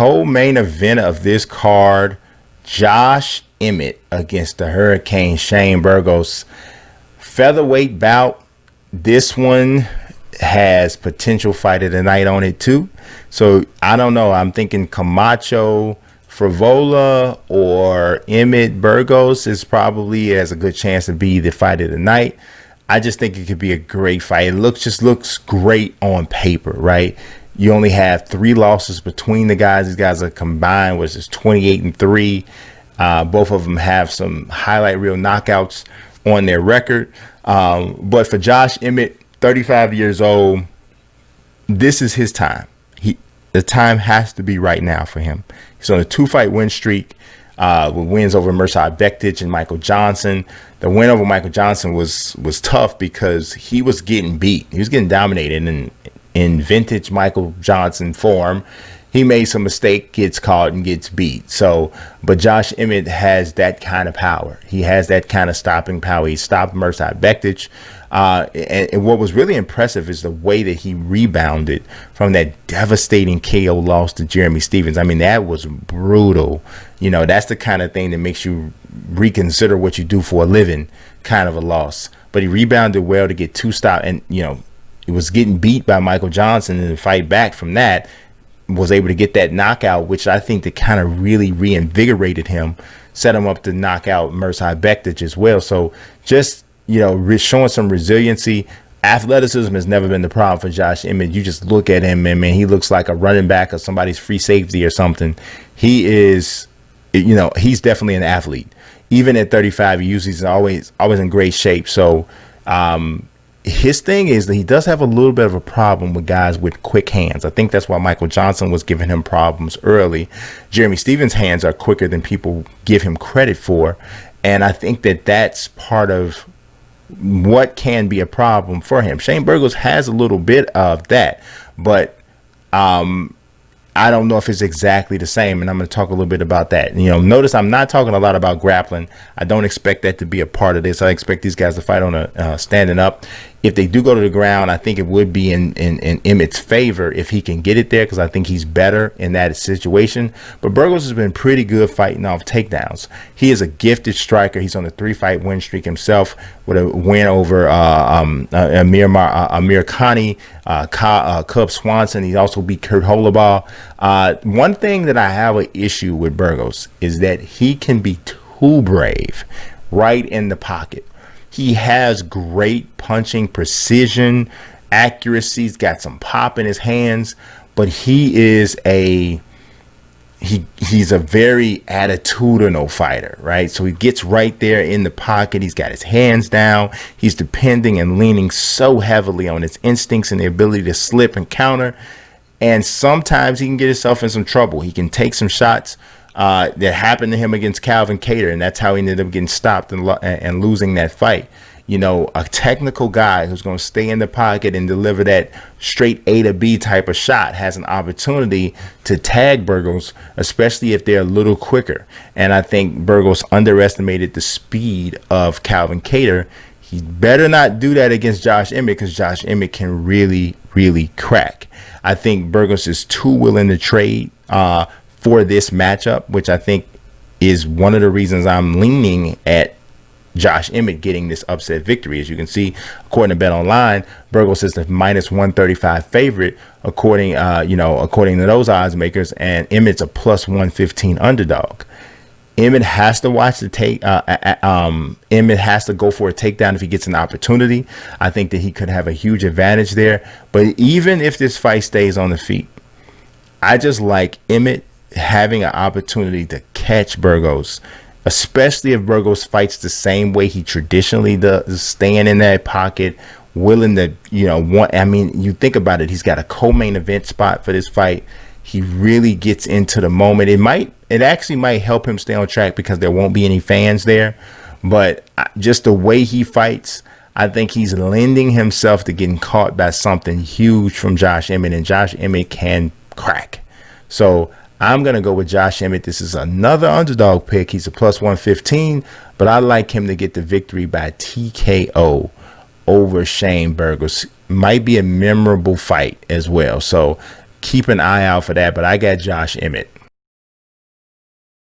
co-main event of this card, Josh Emmett against the Hurricane Shane Burgos. Featherweight bout. This one has potential fight of the night on it too. So I don't know. I'm thinking Camacho Frivola or Emmett Burgos is probably has a good chance to be the fight of the night. I just think it could be a great fight. It looks great on paper, right? You only have 3 losses between the guys. These guys are combined, which is 28-3. Both of them have some highlight reel knockouts on their record. But for Josh Emmett, 35 years old, this is his time. The time has to be right now for him. He's on a 2-fight win streak with wins over Mirsad Bektic and Michael Johnson. The win over Michael Johnson was tough because he was getting beat. He was getting dominated in vintage Michael Johnson form. He made some mistake, gets caught, and gets beat. So, but Josh Emmett has that kind of power. He has that kind of stopping power. He stopped Mirsad Bektic. And what was really impressive is the way that he rebounded from that devastating KO loss to Jeremy Stephens. I mean, that was brutal. You know, that's the kind of thing that makes you reconsider what you do for a living, kind of a loss. But he rebounded well to get 2 stops, and, you know, he was getting beat by Michael Johnson, and to fight back from that, was able to get that knockout, which I think that kind of really reinvigorated him, set him up to knock out Mirsad Bektic as well. So just, you know, showing some resiliency. Athleticism has never been the problem for Josh Emmett. You just look at him, and man, he looks like a running back or somebody's free safety or something. He is, you know, he's definitely an athlete. Even at 35, he's always in great shape. So his thing is that he does have a little bit of a problem with guys with quick hands. I think that's why Michael Johnson was giving him problems early. Jeremy Stephens' hands are quicker than people give him credit for. And I think that that's part of what can be a problem for him. Shane Burgos has a little bit of that, but I don't know if it's exactly the same, and I'm going to talk a little bit about that. You know, notice I'm not talking a lot about grappling. I don't expect that to be a part of this. I expect these guys to fight on a standing up. If they do go to the ground, I think it would be in Emmett's favor if he can get it there, because I think he's better in that situation. But Burgos has been pretty good fighting off takedowns. He is a gifted striker. He's on a 3-fight win streak himself with a win over Amir Khani, Cub Swanson. He also beat Kurt Holobaugh. One thing that I have an issue with Burgos is that he can be too brave right in the pocket. He has great punching precision, accuracy. He's got some pop in his hands, but he's a very attitudinal fighter, right? So he gets right there in the pocket. He's got his hands down. He's depending and leaning so heavily on his instincts and the ability to slip and counter. And sometimes he can get himself in some trouble. He can take some shots that happened to him against Calvin Kattar, and that's how he ended up getting stopped and losing that fight. You know, a technical guy who's going to stay in the pocket and deliver that straight A to B type of shot has an opportunity to tag Burgos, especially if they're a little quicker. And I think Burgos underestimated the speed of Calvin Kattar. He better not do that against Josh Emmett, because Josh Emmett can really, really crack. I think Burgos is too willing to trade for this matchup, which I think is one of the reasons I'm leaning at Josh Emmett getting this upset victory. As you can see, according to BetOnline, Burgos is the -135 favorite, according to those odds makers, and Emmett's a +115 underdog. Emmett has to watch the Emmett has to go for a takedown if he gets an opportunity. I think that he could have a huge advantage there. But even if this fight stays on the feet, I just like Emmett having an opportunity to catch Burgos, especially if Burgos fights the same way he traditionally does, staying in that pocket, willing to, you think about it, he's got a co-main event spot for this fight. He really gets into the moment. It actually might help him stay on track because there won't be any fans there, but just the way he fights, I think he's lending himself to getting caught by something huge from Josh Emmett, and Josh Emmett can crack. So I'm going to go with Josh Emmett. This is another underdog pick. He's a +115, but I like him to get the victory by TKO over Shane Burgos. Might be a memorable fight as well. So keep an eye out for that. But I got Josh Emmett.